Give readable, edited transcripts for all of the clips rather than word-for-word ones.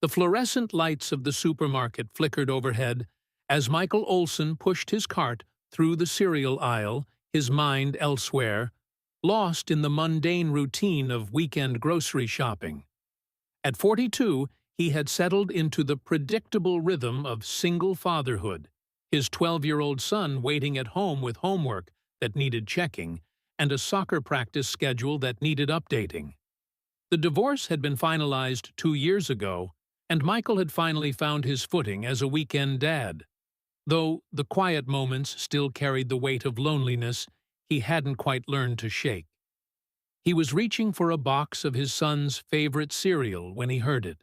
The fluorescent lights of the supermarket flickered overhead as Michael Olson pushed his cart through the cereal aisle, his mind elsewhere, lost in the mundane routine of weekend grocery shopping. At 42, he had settled into the predictable rhythm of single fatherhood, his 12-year-old son waiting at home with homework that needed checking and a soccer practice schedule that needed updating. The divorce had been finalized 2 years ago, and Michael had finally found his footing as a weekend dad. Though the quiet moments still carried the weight of loneliness he hadn't quite learned to shake. He was reaching for a box of his son's favorite cereal when he heard it.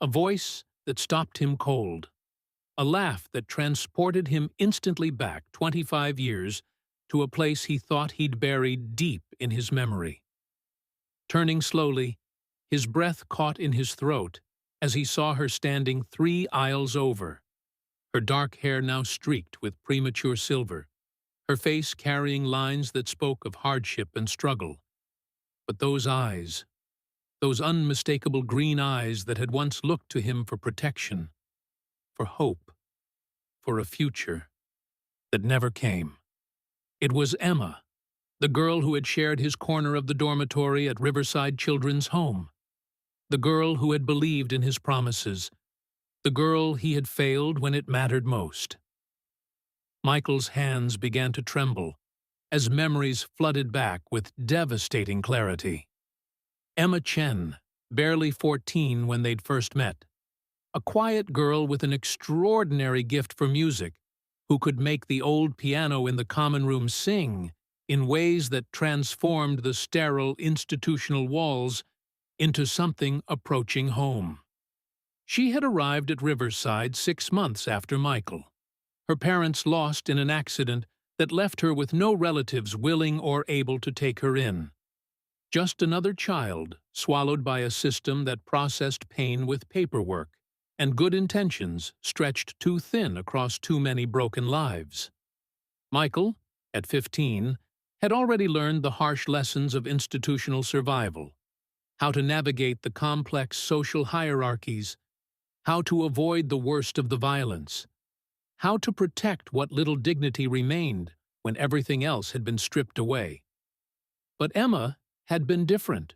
A voice that stopped him cold. A laugh that transported him instantly back 25 years to a place he thought he'd buried deep in his memory. Turning slowly, his breath caught in his throat as he saw her standing 3 aisles over, her dark hair now streaked with premature silver, her face carrying lines that spoke of hardship and struggle. But those eyes, those unmistakable green eyes that had once looked to him for protection, for hope, for a future that never came. It was Emma, the girl who had shared his corner of the dormitory at Riverside Children's Home, the girl who had believed in his promises, the girl he had failed when it mattered most. Michael's hands began to tremble as memories flooded back with devastating clarity. Emma Chen, barely 14 when they'd first met, a quiet girl with an extraordinary gift for music, who could make the old piano in the common room sing in ways that transformed the sterile institutional walls into something approaching home. She had arrived at Riverside 6 months after Michael, her parents lost in an accident that left her with no relatives willing or able to take her in. Just another child, swallowed by a system that processed pain with paperwork, and good intentions stretched too thin across too many broken lives. Michael, at 15, had already learned the harsh lessons of institutional survival, how to navigate the complex social hierarchies, how to avoid the worst of the violence, how to protect what little dignity remained when everything else had been stripped away. But Emma had been different,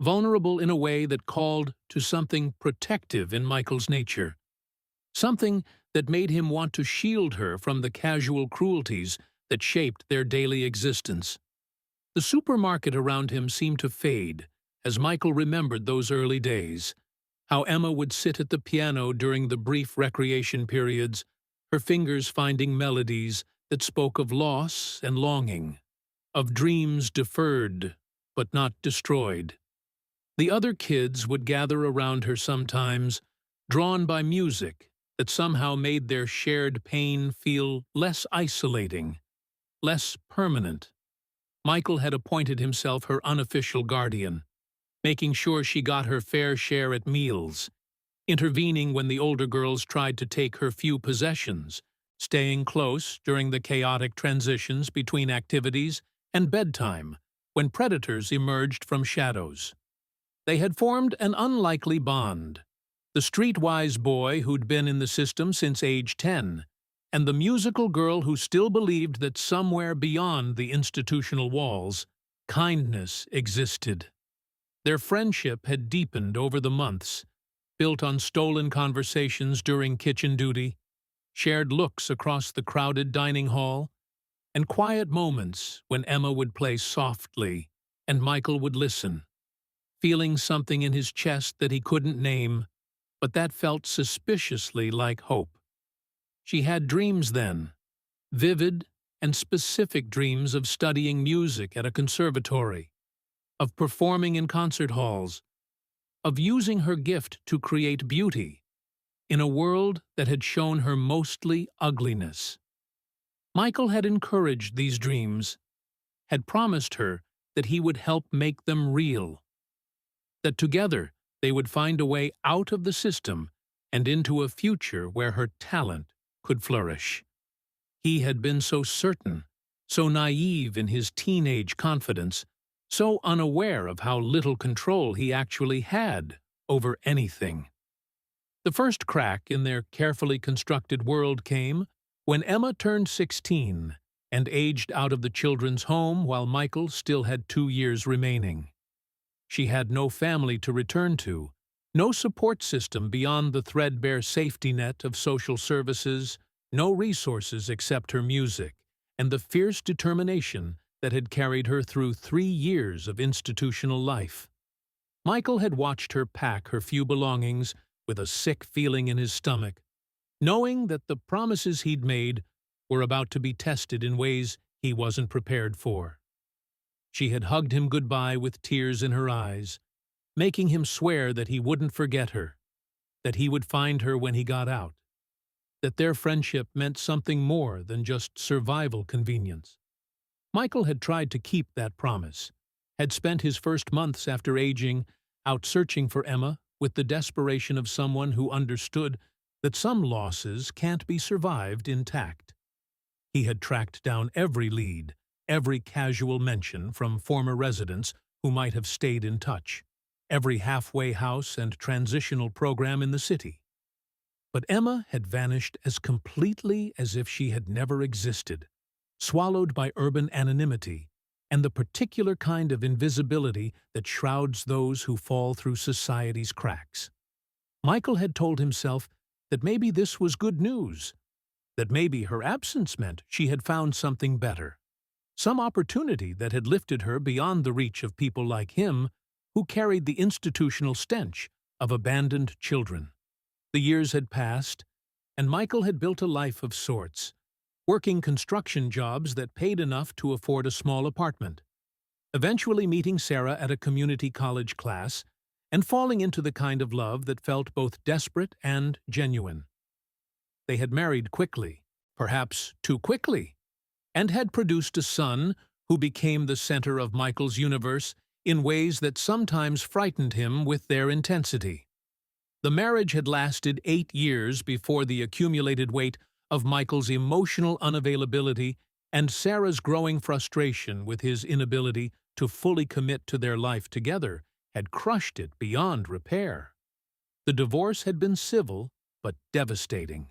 vulnerable in a way that called to something protective in Michael's nature, something that made him want to shield her from the casual cruelties that shaped their daily existence. The supermarket around him seemed to fade as Michael remembered those early days, how Emma would sit at the piano during the brief recreation periods, her fingers finding melodies that spoke of loss and longing, of dreams deferred but not destroyed. The other kids would gather around her sometimes, drawn by music that somehow made their shared pain feel less isolating, less permanent. Michael had appointed himself her unofficial guardian, making sure she got her fair share at meals, intervening when the older girls tried to take her few possessions, staying close during the chaotic transitions between activities and bedtime when predators emerged from shadows. They had formed an unlikely bond, the streetwise boy who'd been in the system since age 10, and the musical girl who still believed that somewhere beyond the institutional walls, kindness existed. Their friendship had deepened over the months, built on stolen conversations during kitchen duty, shared looks across the crowded dining hall, and quiet moments when Emma would play softly and Michael would listen, feeling something in his chest that he couldn't name, but that felt suspiciously like hope. She had dreams then, vivid and specific dreams of studying music at a conservatory, of performing in concert halls, of using her gift to create beauty in a world that had shown her mostly ugliness. Michael had encouraged these dreams, had promised her that he would help make them real, that together they would find a way out of the system and into a future where her talent could flourish. He had been so certain, so naive in his teenage confidence, so unaware of how little control he actually had over anything. The first crack in their carefully constructed world came when Emma turned 16 and aged out of the children's home while Michael still had 2 years remaining. She had no family to return to, no support system beyond the threadbare safety net of social services, no resources except her music, and the fierce determination that had carried her through 3 years of institutional life. Michael had watched her pack her few belongings with a sick feeling in his stomach, knowing that the promises he'd made were about to be tested in ways he wasn't prepared for. She had hugged him goodbye with tears in her eyes, making him swear that he wouldn't forget her, that he would find her when he got out, that their friendship meant something more than just survival convenience. Michael had tried to keep that promise, had spent his first months after aging out searching for Emma with the desperation of someone who understood that some losses can't be survived intact. He had tracked down every lead, every casual mention from former residents who might have stayed in touch, every halfway house and transitional program in the city. But Emma had vanished as completely as if she had never existed, swallowed by urban anonymity and the particular kind of invisibility that shrouds those who fall through society's cracks. Michael had told himself that maybe this was good news, that maybe her absence meant she had found something better, some opportunity that had lifted her beyond the reach of people like him who carried the institutional stench of abandoned children. The years had passed, and Michael had built a life of sorts, working construction jobs that paid enough to afford a small apartment, eventually meeting Sarah at a community college class and falling into the kind of love that felt both desperate and genuine. They had married quickly, perhaps too quickly, and had produced a son who became the center of Michael's universe in ways that sometimes frightened him with their intensity. The marriage had lasted 8 years before the accumulated weight of Michael's emotional unavailability and Sarah's growing frustration with his inability to fully commit to their life together had crushed it beyond repair. The divorce had been civil but devastating,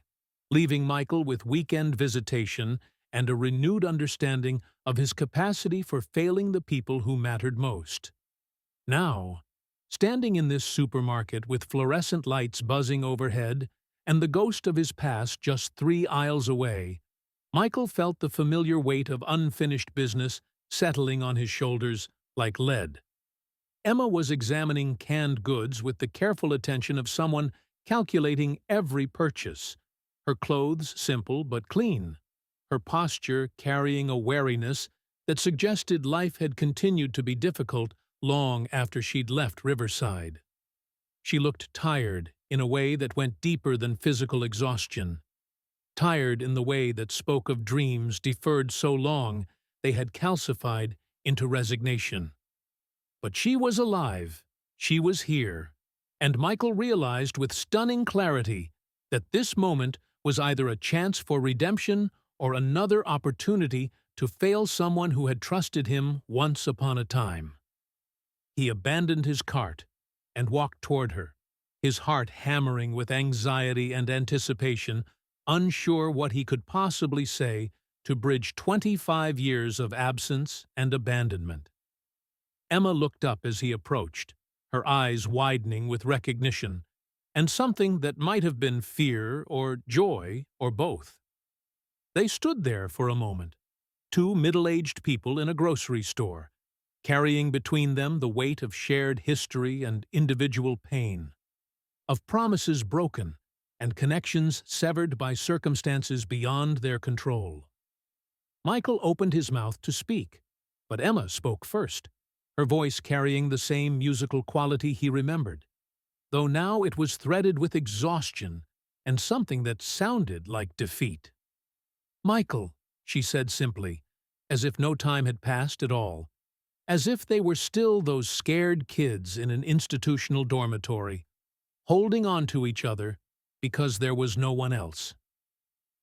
leaving Michael with weekend visitation and a renewed understanding of his capacity for failing the people who mattered most. Now, standing in this supermarket with fluorescent lights buzzing overhead and the ghost of his past just 3 aisles away, Michael felt the familiar weight of unfinished business settling on his shoulders like lead. Emma was examining canned goods with the careful attention of someone calculating every purchase, her clothes simple but clean, her posture carrying a wariness that suggested life had continued to be difficult long after she'd left Riverside. She looked tired in a way that went deeper than physical exhaustion, tired in the way that spoke of dreams deferred so long they had calcified into resignation. But she was alive, she was here, and Michael realized with stunning clarity that this moment was either a chance for redemption or another opportunity to fail someone who had trusted him once upon a time. He abandoned his cart and walked toward her, his heart hammering with anxiety and anticipation, unsure what he could possibly say to bridge 25 years of absence and abandonment. Emma looked up as he approached, her eyes widening with recognition, and something that might have been fear or joy or both. They stood there for a moment, 2 middle-aged people in a grocery store, carrying between them the weight of shared history and individual pain, of promises broken and connections severed by circumstances beyond their control. Michael opened his mouth to speak, but Emma spoke first, her voice carrying the same musical quality he remembered, though now it was threaded with exhaustion and something that sounded like defeat. "Michael," she said simply, as if no time had passed at all, as if they were still those scared kids in an institutional dormitory, holding on to each other because there was no one else.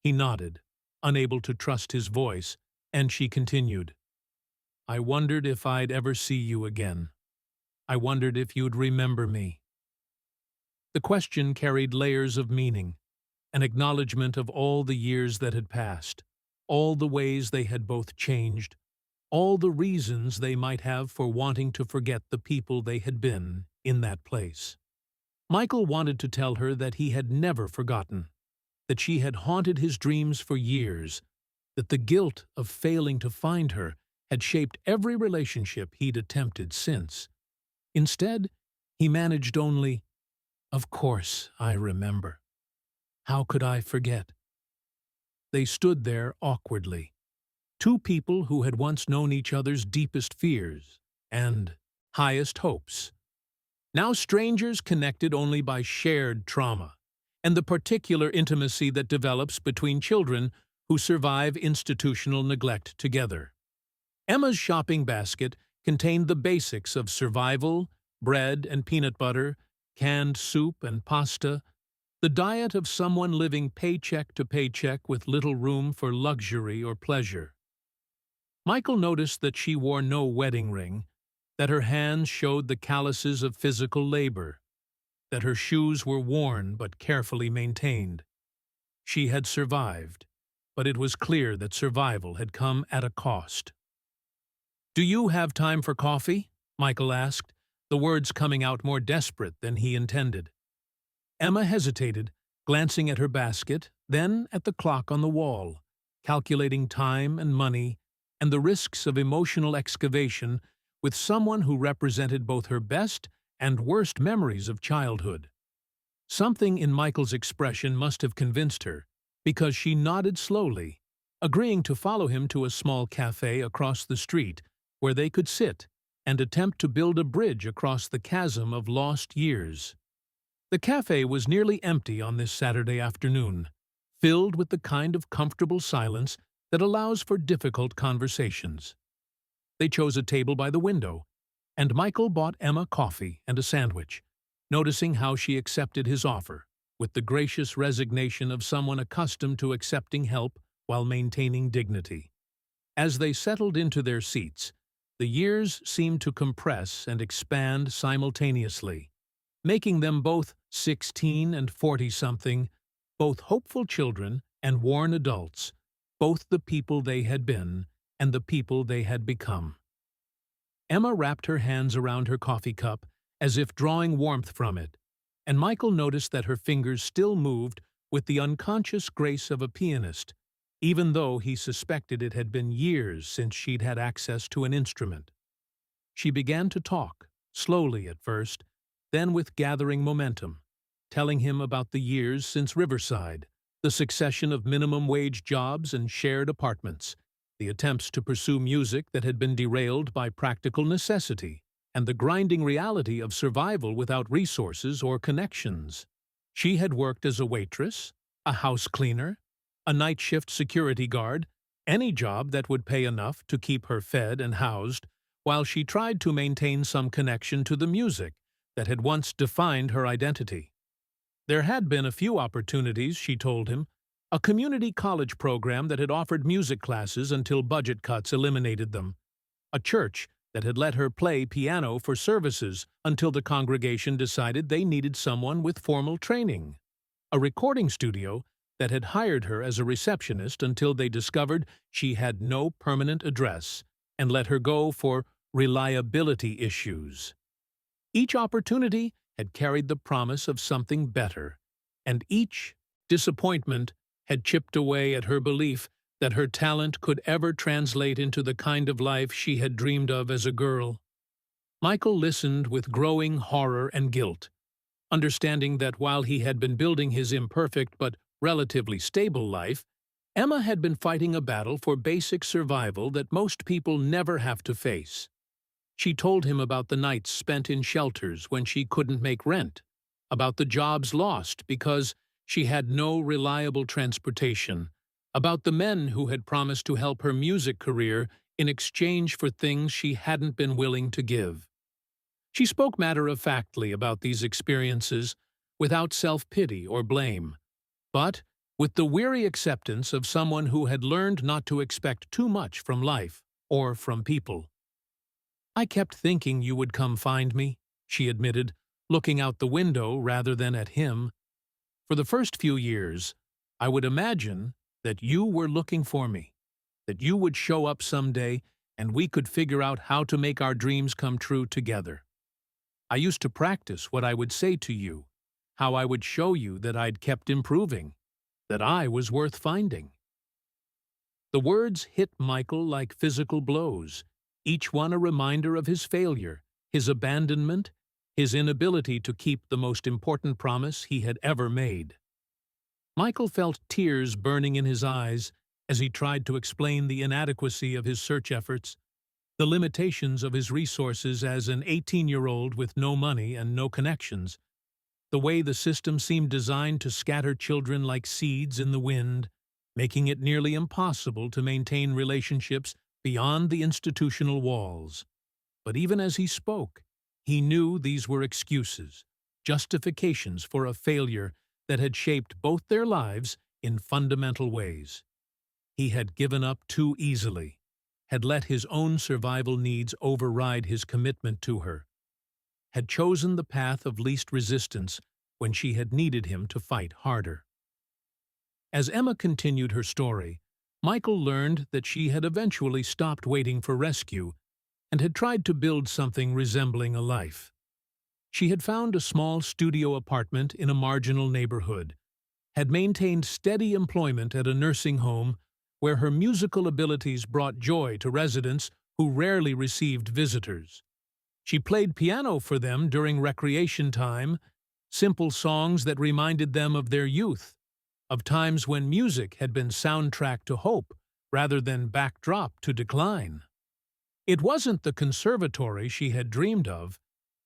He nodded, unable to trust his voice, and she continued, "I wondered if I'd ever see you again. I wondered if you'd remember me." The question carried layers of meaning, an acknowledgement of all the years that had passed, all the ways they had both changed, all the reasons they might have for wanting to forget the people they had been in that place. Michael wanted to tell her that he had never forgotten, that she had haunted his dreams for years, that the guilt of failing to find her had shaped every relationship he'd attempted since. Instead, he managed only, "Of course, I remember. How could I forget?" They stood there awkwardly, two people who had once known each other's deepest fears and highest hopes, now strangers connected only by shared trauma and the particular intimacy that develops between children who survive institutional neglect together. Emma's shopping basket contained the basics of survival: bread and peanut butter, canned soup and pasta, the diet of someone living paycheck to paycheck with little room for luxury or pleasure. Michael noticed that she wore no wedding ring, that her hands showed the calluses of physical labor, that her shoes were worn but carefully maintained. She had survived, but it was clear that survival had come at a cost. "Do you have time for coffee?" Michael asked, the words coming out more desperate than he intended. Emma hesitated, glancing at her basket, then at the clock on the wall, calculating time and money and the risks of emotional excavation with someone who represented both her best and worst memories of childhood. Something in Michael's expression must have convinced her, because she nodded slowly, agreeing to follow him to a small cafe across the street where they could sit and attempt to build a bridge across the chasm of lost years. The cafe was nearly empty on this Saturday afternoon, filled with the kind of comfortable silence that allows for difficult conversations. They chose a table by the window, and Michael bought Emma coffee and a sandwich, noticing how she accepted his offer, with the gracious resignation of someone accustomed to accepting help while maintaining dignity. As they settled into their seats, the years seemed to compress and expand simultaneously, making them both 16 and 40-something, both hopeful children and worn adults, both the people they had been and the people they had become. Emma wrapped her hands around her coffee cup as if drawing warmth from it, and Michael noticed that her fingers still moved with the unconscious grace of a pianist, even though he suspected it had been years since she'd had access to an instrument. She began to talk, slowly at first, then with gathering momentum, telling him about the years since Riverside, the succession of minimum-wage jobs and shared apartments, the attempts to pursue music that had been derailed by practical necessity, and the grinding reality of survival without resources or connections. She had worked as a waitress, a house cleaner, a night shift security guard, any job that would pay enough to keep her fed and housed, while she tried to maintain some connection to the music that had once defined her identity. There had been a few opportunities, she told him, a community college program that had offered music classes until budget cuts eliminated them, a church that had let her play piano for services until the congregation decided they needed someone with formal training, a recording studio that had hired her as a receptionist until they discovered she had no permanent address and let her go for reliability issues. Each opportunity had carried the promise of something better, and each disappointment had chipped away at her belief that her talent could ever translate into the kind of life she had dreamed of as a girl. Michael listened with growing horror and guilt, understanding that while he had been building his imperfect but relatively stable life, Emma had been fighting a battle for basic survival that most people never have to face. She told him about the nights spent in shelters when she couldn't make rent, about the jobs lost because she had no reliable transportation, about the men who had promised to help her music career in exchange for things she hadn't been willing to give. She spoke matter-of-factly about these experiences, without self-pity or blame, but with the weary acceptance of someone who had learned not to expect too much from life or from people. "I kept thinking you would come find me," she admitted, looking out the window rather than at him. For the first few years, I would imagine that you were looking for me, that you would show up someday and we could figure out how to make our dreams come true together. I used to practice what I would say to you, how I would show you that I'd kept improving, that I was worth finding. The words hit Michael like physical blows, each one a reminder of his failure, his abandonment, his inability to keep the most important promise he had ever made. Michael felt tears burning in his eyes as he tried to explain the inadequacy of his search efforts, the limitations of his resources as an 18-year-old with no money and no connections, the way the system seemed designed to scatter children like seeds in the wind, making it nearly impossible to maintain relationships beyond the institutional walls. But even as he spoke, he knew these were excuses, justifications for a failure that had shaped both their lives in fundamental ways. He had given up too easily, had let his own survival needs override his commitment to her, had chosen the path of least resistance when she had needed him to fight harder. As Emma continued her story, Michael learned that she had eventually stopped waiting for rescue and had tried to build something resembling a life. She had found a small studio apartment in a marginal neighborhood, had maintained steady employment at a nursing home where her musical abilities brought joy to residents who rarely received visitors. She played piano for them during recreation time, simple songs that reminded them of their youth, of times when music had been soundtrack to hope rather than backdrop to decline. It wasn't the conservatory she had dreamed of,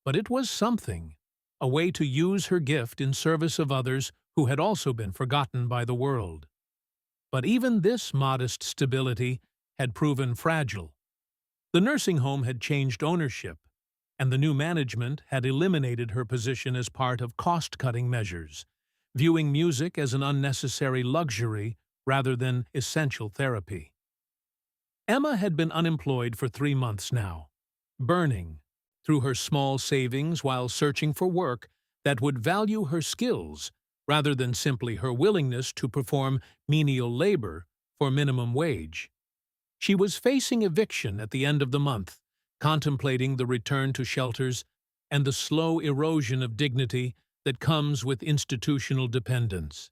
but it was something, a way to use her gift in service of others who had also been forgotten by the world. But even this modest stability had proven fragile. The nursing home had changed ownership, and the new management had eliminated her position as part of cost-cutting measures, viewing music as an unnecessary luxury rather than essential therapy. Emma had been unemployed for 3 months now, burning through her small savings while searching for work that would value her skills rather than simply her willingness to perform menial labor for minimum wage. She was facing eviction at the end of the month, contemplating the return to shelters and the slow erosion of dignity that comes with institutional dependence.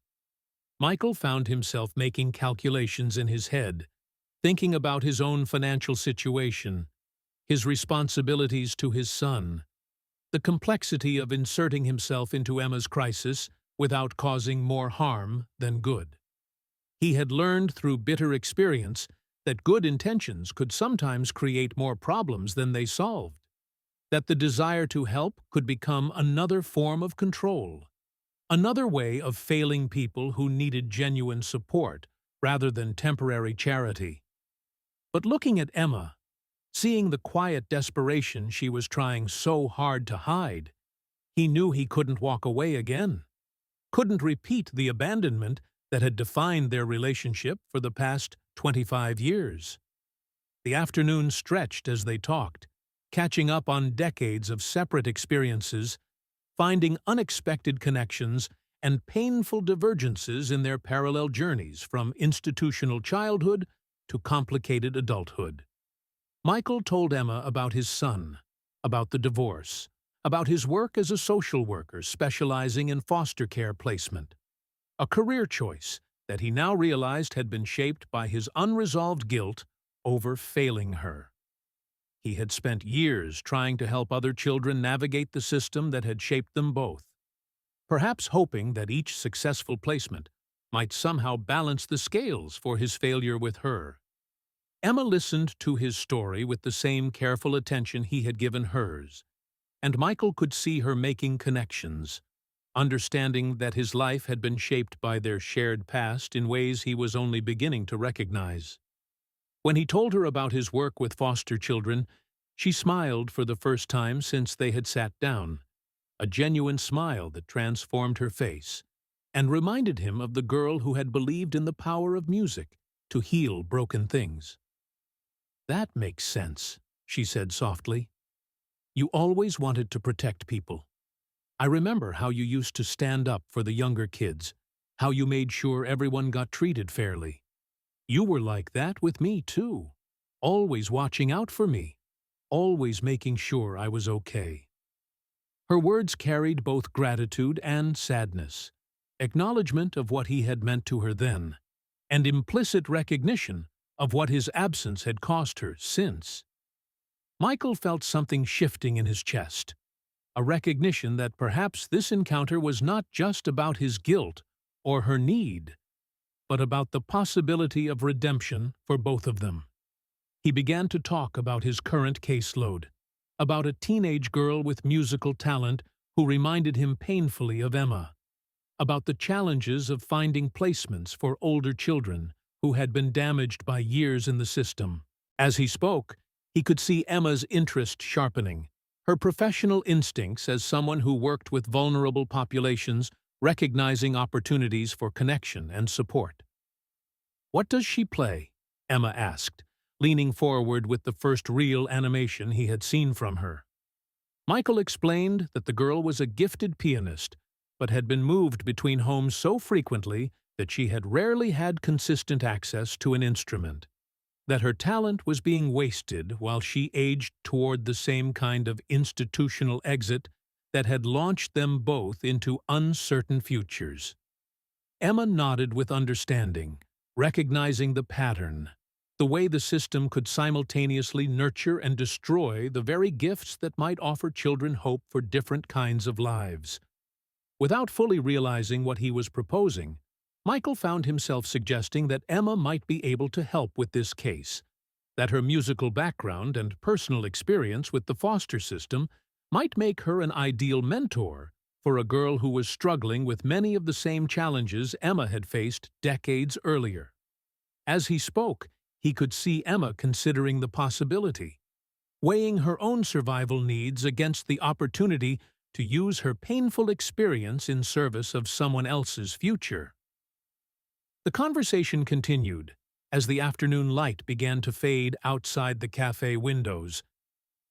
Michael found himself making calculations in his head, thinking about his own financial situation, his responsibilities to his son, the complexity of inserting himself into Emma's crisis without causing more harm than good. He had learned through bitter experience that good intentions could sometimes create more problems than they solved, that the desire to help could become another form of control, another way of failing people who needed genuine support rather than temporary charity. But looking at Emma, seeing the quiet desperation she was trying so hard to hide, he knew he couldn't walk away again, couldn't repeat the abandonment that had defined their relationship for the past 25 years. The afternoon stretched as they talked, catching up on decades of separate experiences, finding unexpected connections and painful divergences in their parallel journeys from institutional childhood to complicated adulthood. Michael told Emma about his son, about the divorce, about his work as a social worker specializing in foster care placement, a career choice that he now realized had been shaped by his unresolved guilt over failing her. He had spent years trying to help other children navigate the system that had shaped them both, perhaps hoping that each successful placement might somehow balance the scales for his failure with her. Emma listened to his story with the same careful attention he had given hers, and Michael could see her making connections, understanding that his life had been shaped by their shared past in ways he was only beginning to recognize. When he told her about his work with foster children, she smiled for the first time since they had sat down, a genuine smile that transformed her face, and reminded him of the girl who had believed in the power of music to heal broken things. "That makes sense," she said softly. "You always wanted to protect people. I remember how you used to stand up for the younger kids, how you made sure everyone got treated fairly. You were like that with me, too, always watching out for me, always making sure I was okay." Her words carried both gratitude and sadness, acknowledgement of what he had meant to her then, and implicit recognition of what his absence had cost her since. Michael felt something shifting in his chest, a recognition that perhaps this encounter was not just about his guilt or her need, but about the possibility of redemption for both of them. He began to talk about his current caseload, about a teenage girl with musical talent who reminded him painfully of Emma, about the challenges of finding placements for older children who had been damaged by years in the system. As he spoke, he could see Emma's interest sharpening, her professional instincts as someone who worked with vulnerable populations, recognizing opportunities for connection and support. "What does she play?" Emma asked, leaning forward with the first real animation he had seen from her. Michael explained that the girl was a gifted pianist, but had been moved between homes so frequently that she had rarely had consistent access to an instrument, that her talent was being wasted while she aged toward the same kind of institutional exit that had launched them both into uncertain futures. Emma nodded with understanding, recognizing the pattern, the way the system could simultaneously nurture and destroy the very gifts that might offer children hope for different kinds of lives. Without fully realizing what he was proposing, Michael found himself suggesting that Emma might be able to help with this case, that her musical background and personal experience with the foster system might make her an ideal mentor for a girl who was struggling with many of the same challenges Emma had faced decades earlier. As he spoke, he could see Emma considering the possibility, weighing her own survival needs against the opportunity to use her painful experience in service of someone else's future. The conversation continued as the afternoon light began to fade outside the cafe windows.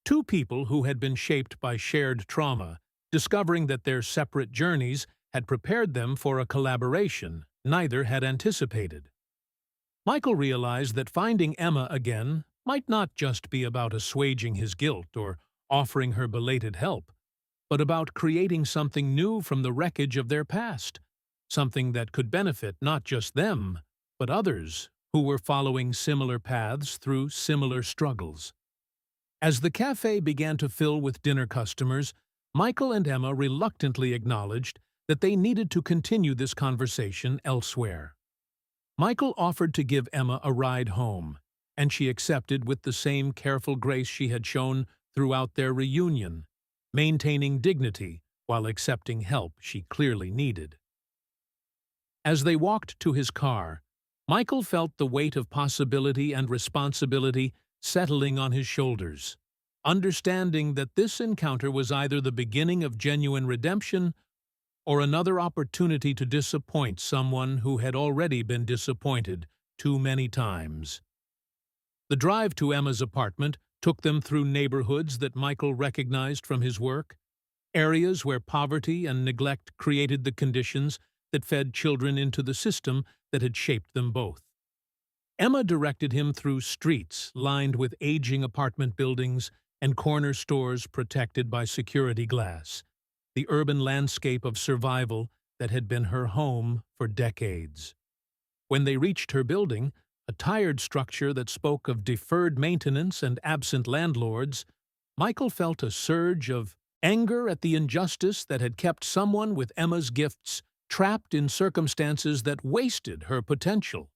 Two people who had been shaped by shared trauma, discovering that their separate journeys had prepared them for a collaboration neither had anticipated. Michael realized that finding Emma again might not just be about assuaging his guilt or offering her belated help, but about creating something new from the wreckage of their past, something that could benefit not just them, but others who were following similar paths through similar struggles. As the cafe began to fill with dinner customers, Michael and Emma reluctantly acknowledged that they needed to continue this conversation elsewhere. Michael offered to give Emma a ride home, and she accepted with the same careful grace she had shown throughout their reunion, maintaining dignity while accepting help she clearly needed. As they walked to his car, Michael felt the weight of possibility and responsibility settling on his shoulders, understanding that this encounter was either the beginning of genuine redemption or another opportunity to disappoint someone who had already been disappointed too many times. The drive to Emma's apartment took them through neighborhoods that Michael recognized from his work, areas where poverty and neglect created the conditions that fed children into the system that had shaped them both. Emma directed him through streets lined with aging apartment buildings and corner stores protected by security glass, the urban landscape of survival that had been her home for decades. When they reached her building, a tired structure that spoke of deferred maintenance and absent landlords, Michael felt a surge of anger at the injustice that had kept someone with Emma's gifts trapped in circumstances that wasted her potential.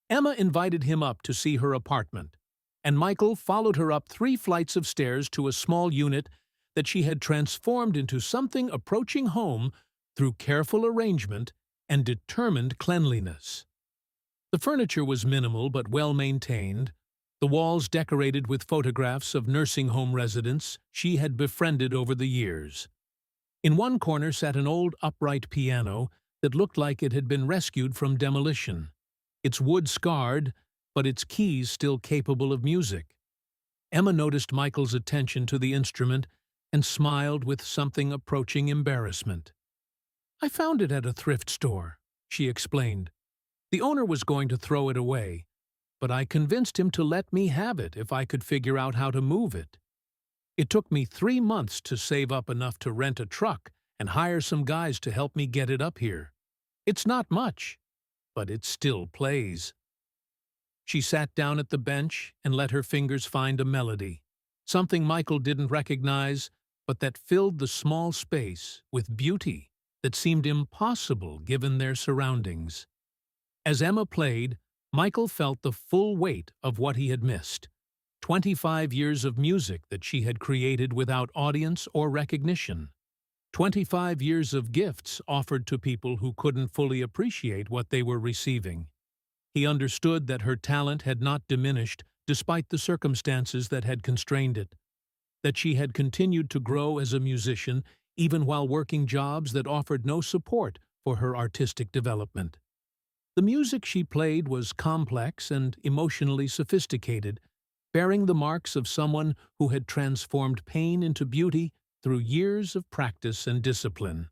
Emma invited him up to see her apartment, and Michael followed her up 3 flights of stairs to a small unit that she had transformed into something approaching home through careful arrangement and determined cleanliness. The furniture was minimal but well-maintained, the walls decorated with photographs of nursing home residents she had befriended over the years. In one corner sat an old upright piano that looked like it had been rescued from demolition, its wood scarred, but its keys still capable of music. Emma noticed Michael's attention to the instrument and smiled with something approaching embarrassment. "I found it at a thrift store," she explained. "The owner was going to throw it away, but I convinced him to let me have it if I could figure out how to move it. It took me 3 months to save up enough to rent a truck and hire some guys to help me get it up here. It's not much, but it still plays." She sat down at the bench and let her fingers find a melody, something Michael didn't recognize, but that filled the small space with beauty that seemed impossible given their surroundings. As Emma played, Michael felt the full weight of what he had missed. 25 years of music that she had created without audience or recognition. 25 years of gifts offered to people who couldn't fully appreciate what they were receiving. He understood that her talent had not diminished despite the circumstances that had constrained it, that she had continued to grow as a musician even while working jobs that offered no support for her artistic development. The music she played was complex and emotionally sophisticated, bearing the marks of someone who had transformed pain into beauty through years of practice and discipline.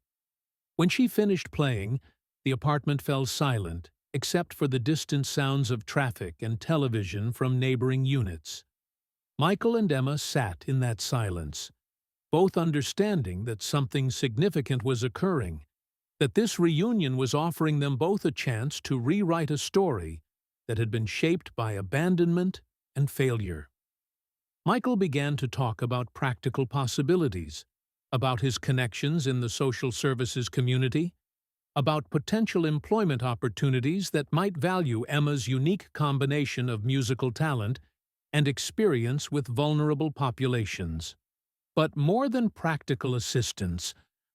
When she finished playing, the apartment fell silent, except for the distant sounds of traffic and television from neighboring units. Michael and Emma sat in that silence, both understanding that something significant was occurring, that this reunion was offering them both a chance to rewrite a story that had been shaped by abandonment and failure. Michael began to talk about practical possibilities, about his connections in the social services community, about potential employment opportunities that might value Emma's unique combination of musical talent and experience with vulnerable populations. But more than practical assistance,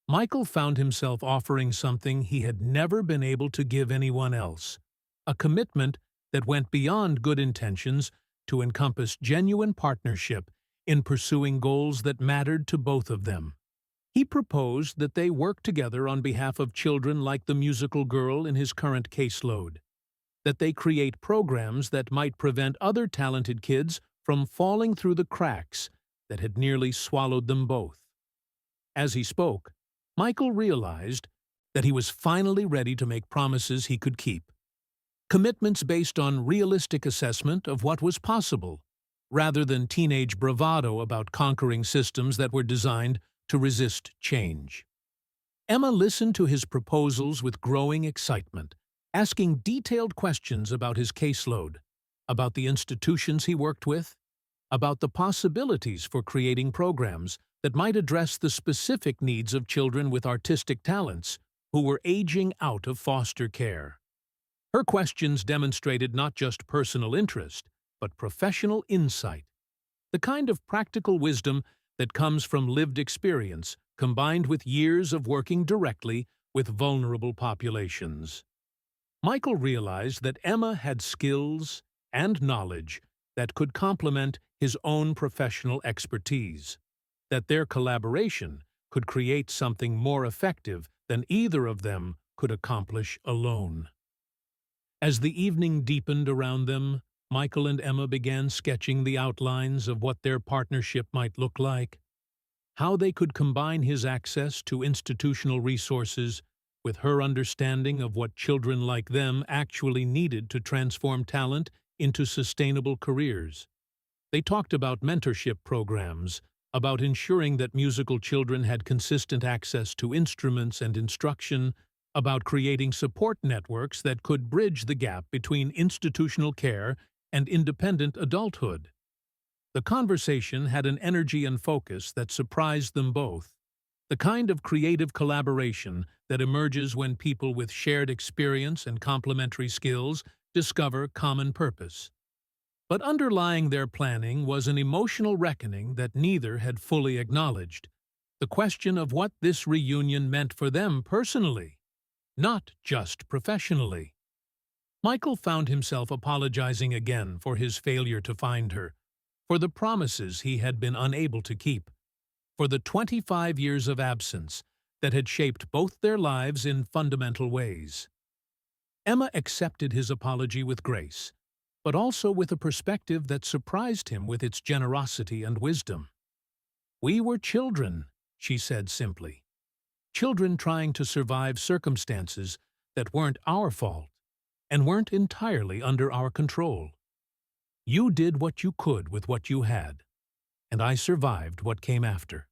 Michael found himself offering something he had never been able to give anyone else, a commitment that went beyond good intentions to encompass genuine partnership in pursuing goals that mattered to both of them. He proposed that they work together on behalf of children like the musical girl in his current caseload, that they create programs that might prevent other talented kids from falling through the cracks that had nearly swallowed them both. As he spoke, Michael realized that he was finally ready to make promises he could keep. Commitments based on realistic assessment of what was possible, rather than teenage bravado about conquering systems that were designed to resist change. Emma listened to his proposals with growing excitement, asking detailed questions about his caseload, about the institutions he worked with, about the possibilities for creating programs that might address the specific needs of children with artistic talents who were aging out of foster care. Her questions demonstrated not just personal interest, but professional insight, the kind of practical wisdom that comes from lived experience combined with years of working directly with vulnerable populations. Michael realized that Emma had skills and knowledge that could complement his own professional expertise, that their collaboration could create something more effective than either of them could accomplish alone. As the evening deepened around them, Michael and Emma began sketching the outlines of what their partnership might look like, how they could combine his access to institutional resources with her understanding of what children like them actually needed to transform talent into sustainable careers. They talked about mentorship programs, about ensuring that musical children had consistent access to instruments and instruction, about creating support networks that could bridge the gap between institutional care and independent adulthood. The conversation had an energy and focus that surprised them both, the kind of creative collaboration that emerges when people with shared experience and complementary skills discover common purpose. But underlying their planning was an emotional reckoning that neither had fully acknowledged, the question of what this reunion meant for them personally, not just professionally. Michael found himself apologizing again for his failure to find her, for the promises he had been unable to keep, for the 25 years of absence that had shaped both their lives in fundamental ways. Emma accepted his apology with grace, but also with a perspective that surprised him with its generosity and wisdom. "We were children," she said simply. "Children trying to survive circumstances that weren't our fault and weren't entirely under our control. You did what you could with what you had, and I survived what came after.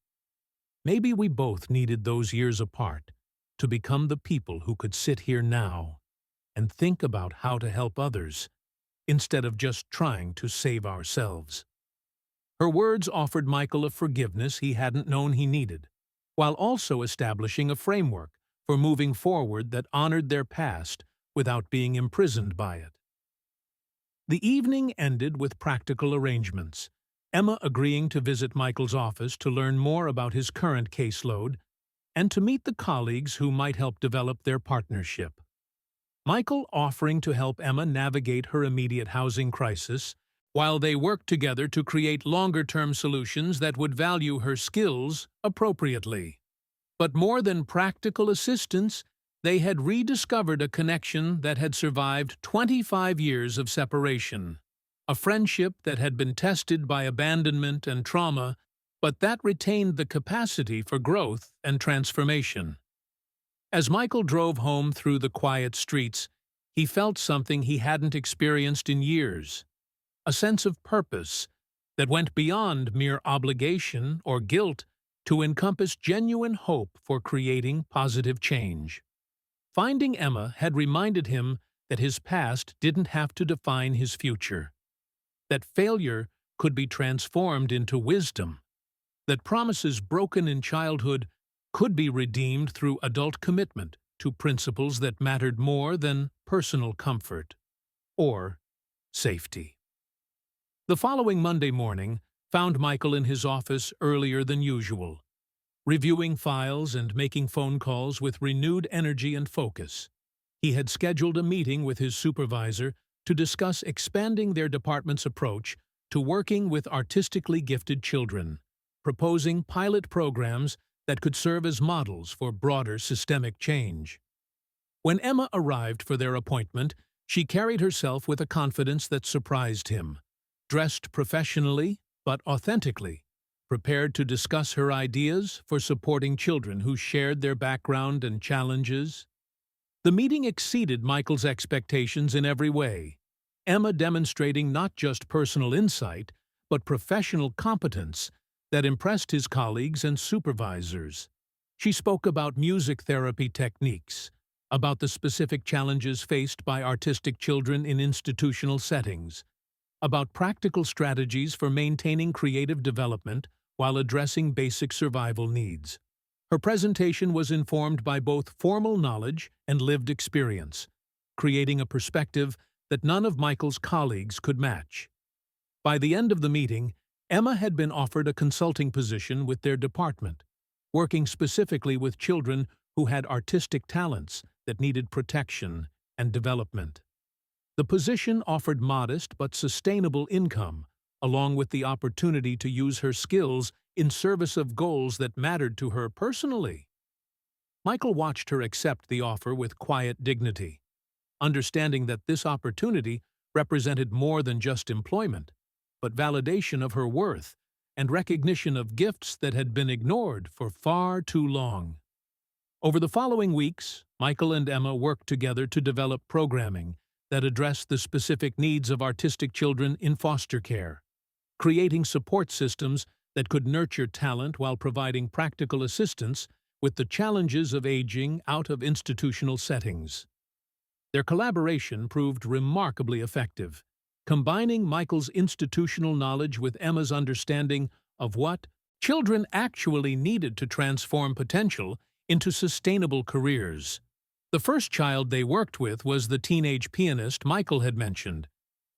Maybe we both needed those years apart to become the people who could sit here now and think about how to help others instead of just trying to save ourselves." Her words offered Michael a forgiveness he hadn't known he needed, while also establishing a framework for moving forward that honored their past without being imprisoned by it. The evening ended with practical arrangements, Emma agreeing to visit Michael's office to learn more about his current caseload and to meet the colleagues who might help develop their partnership. Michael offering to help Emma navigate her immediate housing crisis, while they worked together to create longer-term solutions that would value her skills appropriately. But more than practical assistance, they had rediscovered a connection that had survived 25 years of separation, a friendship that had been tested by abandonment and trauma, but that retained the capacity for growth and transformation. As Michael drove home through the quiet streets, he felt something he hadn't experienced in years, a sense of purpose that went beyond mere obligation or guilt to encompass genuine hope for creating positive change. Finding Emma had reminded him that his past didn't have to define his future, that failure could be transformed into wisdom, that promises broken in childhood could be redeemed through adult commitment to principles that mattered more than personal comfort or safety. The following Monday morning found Michael in his office earlier than usual, reviewing files and making phone calls with renewed energy and focus. He had scheduled a meeting with his supervisor to discuss expanding their department's approach to working with artistically gifted children, proposing pilot programs that could serve as models for broader systemic change. When Emma arrived for their appointment, she carried herself with a confidence that surprised him, dressed professionally but authentically, prepared to discuss her ideas for supporting children who shared their background and challenges. The meeting exceeded Michael's expectations in every way, Emma demonstrating not just personal insight, but professional competence that impressed his colleagues and supervisors. She spoke about music therapy techniques, about the specific challenges faced by artistic children in institutional settings, about practical strategies for maintaining creative development while addressing basic survival needs. Her presentation was informed by both formal knowledge and lived experience, creating a perspective that none of Michael's colleagues could match. By the end of the meeting, Emma had been offered a consulting position with their department, working specifically with children who had artistic talents that needed protection and development. The position offered modest but sustainable income, along with the opportunity to use her skills in service of goals that mattered to her personally. Michael watched her accept the offer with quiet dignity, understanding that this opportunity represented more than just employment, but validation of her worth and recognition of gifts that had been ignored for far too long. Over the following weeks, Michael and Emma worked together to develop programming that addressed the specific needs of artistic children in foster care, creating support systems that could nurture talent while providing practical assistance with the challenges of aging out of institutional settings. Their collaboration proved remarkably effective, combining Michael's institutional knowledge with Emma's understanding of what children actually needed to transform potential into sustainable careers. The first child they worked with was the teenage pianist Michael had mentioned,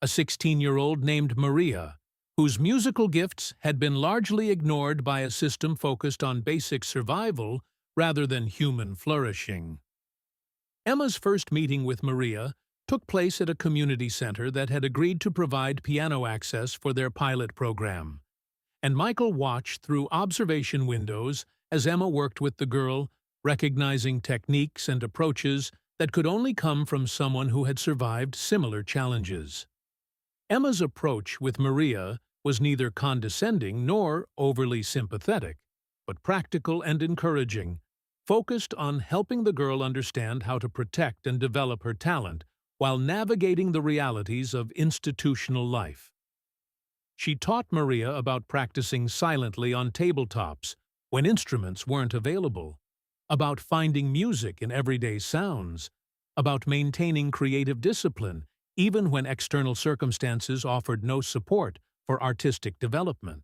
a 16-year-old named Maria, whose musical gifts had been largely ignored by a system focused on basic survival rather than human flourishing. Emma's first meeting with Maria took place at a community center that had agreed to provide piano access for their pilot program, and Michael watched through observation windows as Emma worked with the girl, recognizing techniques and approaches that could only come from someone who had survived similar challenges. Emma's approach with Maria was neither condescending nor overly sympathetic, but practical and encouraging, focused on helping the girl understand how to protect and develop her talent while navigating the realities of institutional life. She taught Maria about practicing silently on tabletops when instruments weren't available, about finding music in everyday sounds, about maintaining creative discipline even when external circumstances offered no support for artistic development.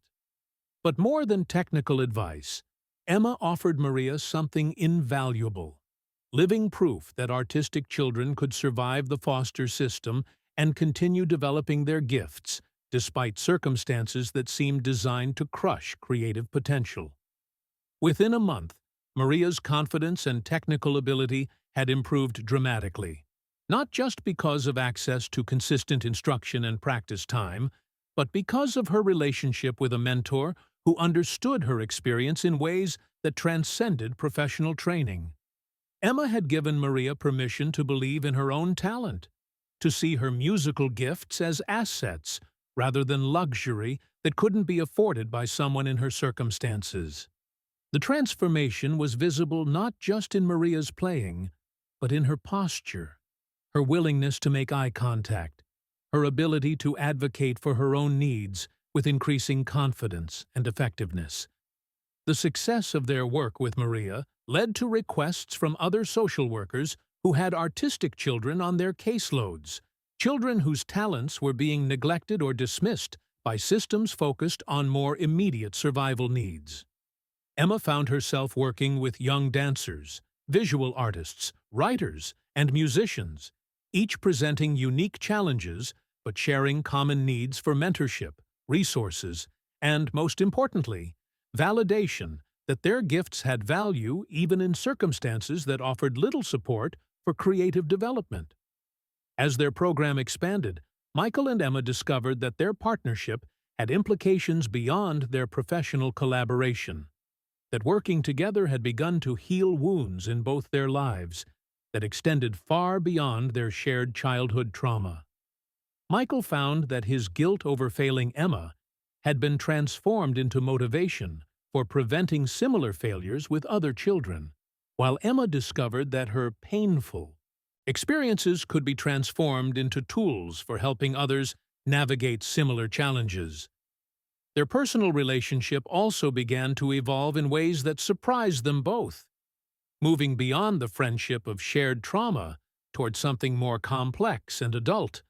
But more than technical advice, Emma offered Maria something invaluable: living proof that artistic children could survive the foster system and continue developing their gifts despite circumstances that seemed designed to crush creative potential. Within a month, Maria's confidence and technical ability had improved dramatically, not just because of access to consistent instruction and practice time, but because of her relationship with a mentor who understood her experience in ways that transcended professional training. Emma had given Maria permission to believe in her own talent, to see her musical gifts as assets rather than luxury that couldn't be afforded by someone in her circumstances. The transformation was visible not just in Maria's playing, but in her posture, her willingness to make eye contact, her ability to advocate for her own needs with increasing confidence and effectiveness. The success of their work with Maria led to requests from other social workers who had artistic children on their caseloads, children whose talents were being neglected or dismissed by systems focused on more immediate survival needs. Emma found herself working with young dancers, visual artists, writers, and musicians, each presenting unique challenges but sharing common needs for mentorship, resources, and, most importantly, validation that their gifts had value even in circumstances that offered little support for creative development. As their program expanded, Michael and Emma discovered that their partnership had implications beyond their professional collaboration, that working together had begun to heal wounds in both their lives that extended far beyond their shared childhood trauma. Michael found that his guilt over failing Emma had been transformed into motivation for preventing similar failures with other children, while Emma discovered that her painful experiences could be transformed into tools for helping others navigate similar challenges. Their personal relationship also began to evolve in ways that surprised them both, moving beyond the friendship of shared trauma toward something more complex and adult,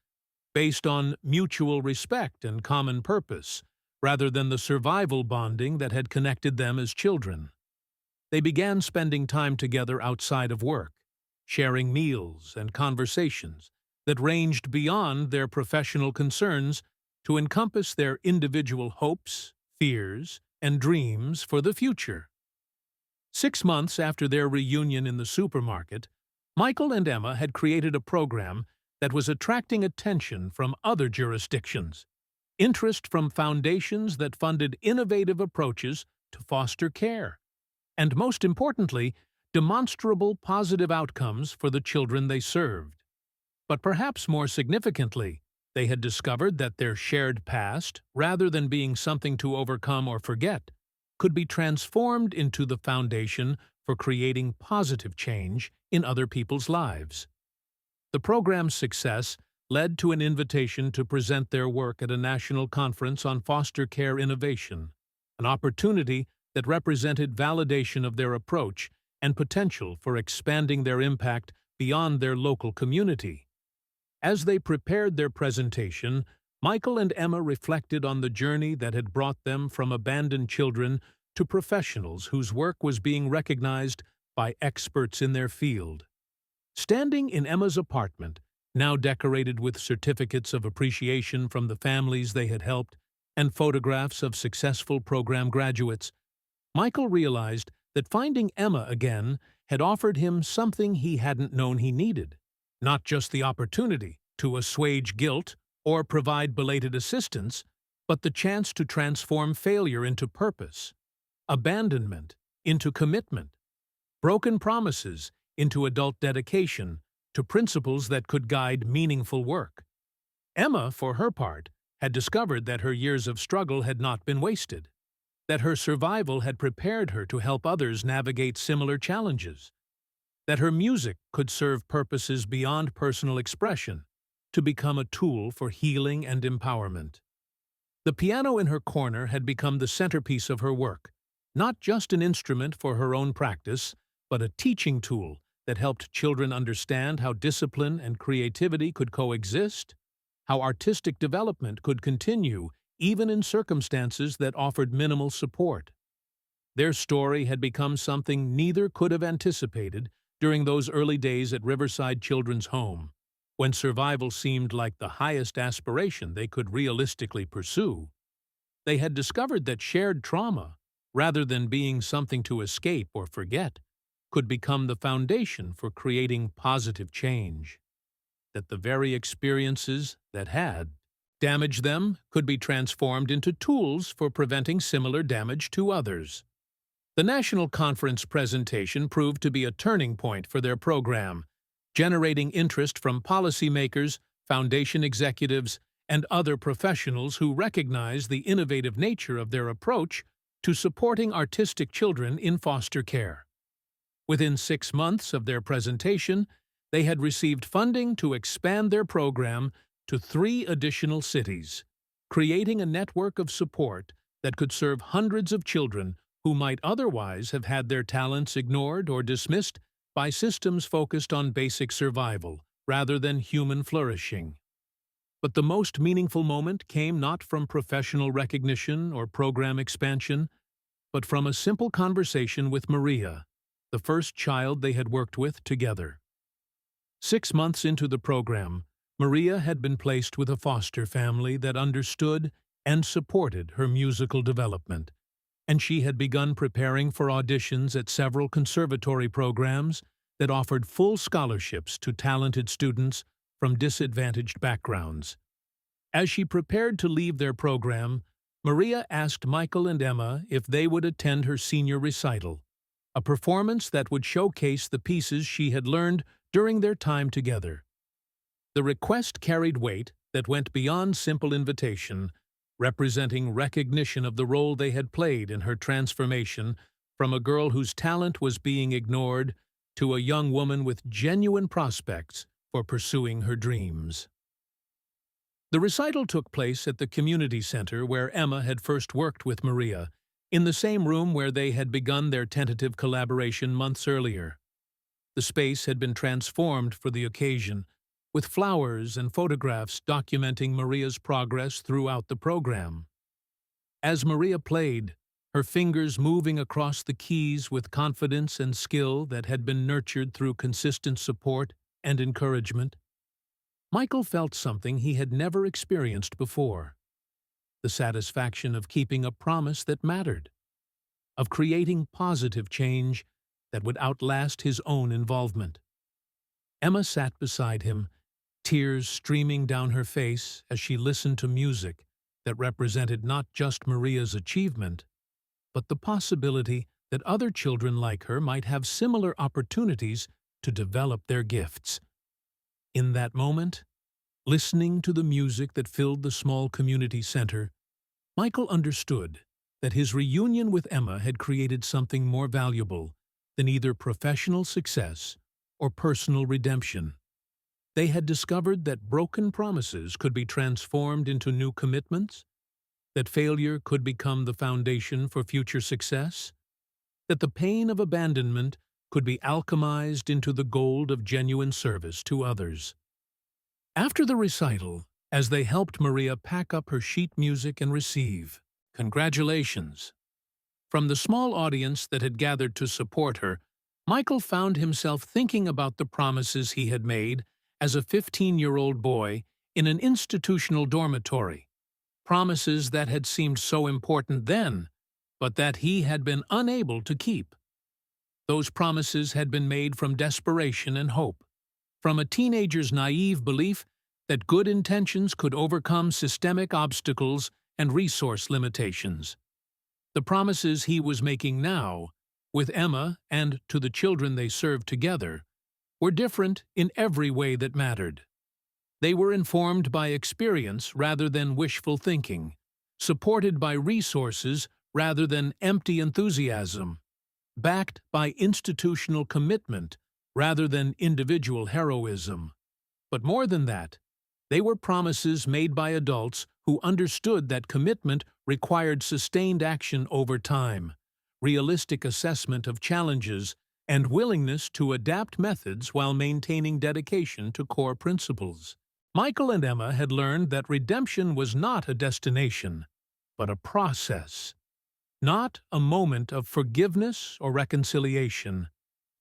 based on mutual respect and common purpose, rather than the survival bonding that had connected them as children. They began spending time together outside of work, sharing meals and conversations that ranged beyond their professional concerns to encompass their individual hopes, fears, and dreams for the future. 6 months after their reunion in the supermarket, Michael and Emma had created a program that was attracting attention from other jurisdictions, interest from foundations that funded innovative approaches to foster care, and most importantly, demonstrable positive outcomes for the children they served. But perhaps more significantly, they had discovered that their shared past, rather than being something to overcome or forget, could be transformed into the foundation for creating positive change in other people's lives. The program's success led to an invitation to present their work at a national conference on foster care innovation, an opportunity that represented validation of their approach and potential for expanding their impact beyond their local community. As they prepared their presentation, Michael and Emma reflected on the journey that had brought them from abandoned children to professionals whose work was being recognized by experts in their field. Standing in Emma's apartment, now decorated with certificates of appreciation from the families they had helped and photographs of successful program graduates, Michael realized that finding Emma again had offered him something he hadn't known he needed: not just the opportunity to assuage guilt or provide belated assistance, but the chance to transform failure into purpose, abandonment into commitment, broken promises into adult dedication to principles that could guide meaningful work. Emma, for her part, had discovered that her years of struggle had not been wasted, that her survival had prepared her to help others navigate similar challenges, that her music could serve purposes beyond personal expression, to become a tool for healing and empowerment. The piano in her corner had become the centerpiece of her work, not just an instrument for her own practice, but a teaching tool that helped children understand how discipline and creativity could coexist, how artistic development could continue even in circumstances that offered minimal support. Their story had become something neither could have anticipated during those early days at Riverside Children's Home, when survival seemed like the highest aspiration they could realistically pursue. They had discovered that shared trauma, rather than being something to escape or forget, could become the foundation for creating positive change. That the very experiences that had damaged them could be transformed into tools for preventing similar damage to others. The national conference presentation proved to be a turning point for their program, generating interest from policymakers, foundation executives, and other professionals who recognized the innovative nature of their approach to supporting artistic children in foster care. Within 6 months of their presentation, they had received funding to expand their program to 3 additional cities, creating a network of support that could serve hundreds of children who might otherwise have had their talents ignored or dismissed by systems focused on basic survival rather than human flourishing. But the most meaningful moment came not from professional recognition or program expansion, but from a simple conversation with Maria, the first child they had worked with together. 6 months into the program, Maria had been placed with a foster family that understood and supported her musical development, and she had begun preparing for auditions at several conservatory programs that offered full scholarships to talented students from disadvantaged backgrounds. As she prepared to leave their program, Maria asked Michael and Emma if they would attend her senior recital, a performance that would showcase the pieces she had learned during their time together. The request carried weight that went beyond simple invitation, representing recognition of the role they had played in her transformation from a girl whose talent was being ignored to a young woman with genuine prospects for pursuing her dreams. The recital took place at the community center where Emma had first worked with Maria, in the same room where they had begun their tentative collaboration months earlier. The space had been transformed for the occasion, with flowers and photographs documenting Maria's progress throughout the program. As Maria played, her fingers moving across the keys with confidence and skill that had been nurtured through consistent support and encouragement, Michael felt something he had never experienced before: the satisfaction of keeping a promise that mattered, of creating positive change that would outlast his own involvement. Emma sat beside him, tears streaming down her face as she listened to music that represented not just Maria's achievement, but the possibility that other children like her might have similar opportunities to develop their gifts. In that moment, listening to the music that filled the small community center, Michael understood that his reunion with Emma had created something more valuable than either professional success or personal redemption. They had discovered that broken promises could be transformed into new commitments, that failure could become the foundation for future success, that the pain of abandonment could be alchemized into the gold of genuine service to others. After the recital, as they helped Maria pack up her sheet music and receive congratulations from the small audience that had gathered to support her, Michael found himself thinking about the promises he had made as a 15-year-old boy in an institutional dormitory, promises that had seemed so important then, but that he had been unable to keep. Those promises had been made from desperation and hope, from a teenager's naive belief that good intentions could overcome systemic obstacles and resource limitations. The promises he was making now, with Emma and to the children they served together, were different in every way that mattered. They were informed by experience rather than wishful thinking, supported by resources rather than empty enthusiasm, backed by institutional commitment rather than individual heroism. But more than that, they were promises made by adults who understood that commitment required sustained action over time, realistic assessment of challenges, and willingness to adapt methods while maintaining dedication to core principles. Michael and Emma had learned that redemption was not a destination, but a process. Not a moment of forgiveness or reconciliation,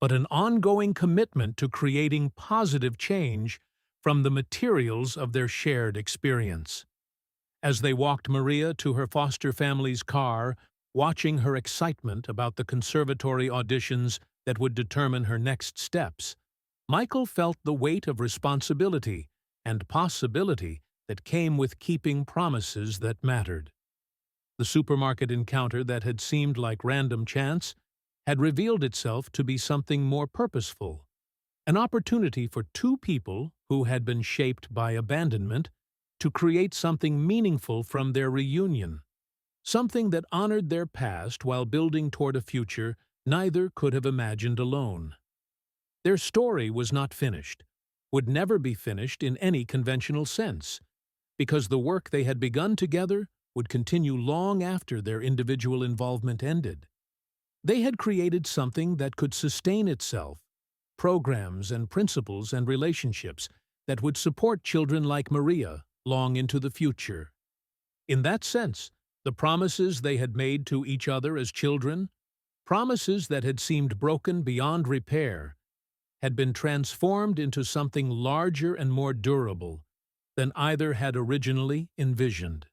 but an ongoing commitment to creating positive change from the materials of their shared experience. As they walked Maria to her foster family's car, watching her excitement about the conservatory auditions that would determine her next steps, Michael felt the weight of responsibility and possibility that came with keeping promises that mattered. The supermarket encounter that had seemed like random chance had revealed itself to be something more purposeful, an opportunity for two people who had been shaped by abandonment to create something meaningful from their reunion, something that honored their past while building toward a future neither could have imagined alone. Their story was not finished, would never be finished in any conventional sense, because the work they had begun together would continue long after their individual involvement ended. They had created something that could sustain itself, programs and principles and relationships that would support children like Maria long into the future. In that sense, the promises they had made to each other as children, promises that had seemed broken beyond repair, had been transformed into something larger and more durable than either had originally envisioned.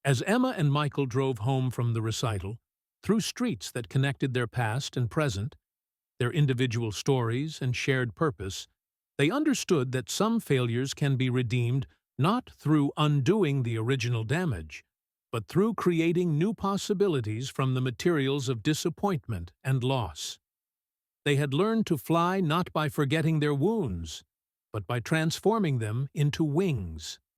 As Emma and Michael drove home from the recital, through streets that connected their past and present, their individual stories and shared purpose, they understood that some failures can be redeemed not through undoing the original damage, but through creating new possibilities from the materials of disappointment and loss. They had learned to fly not by forgetting their wounds, but by transforming them into wings.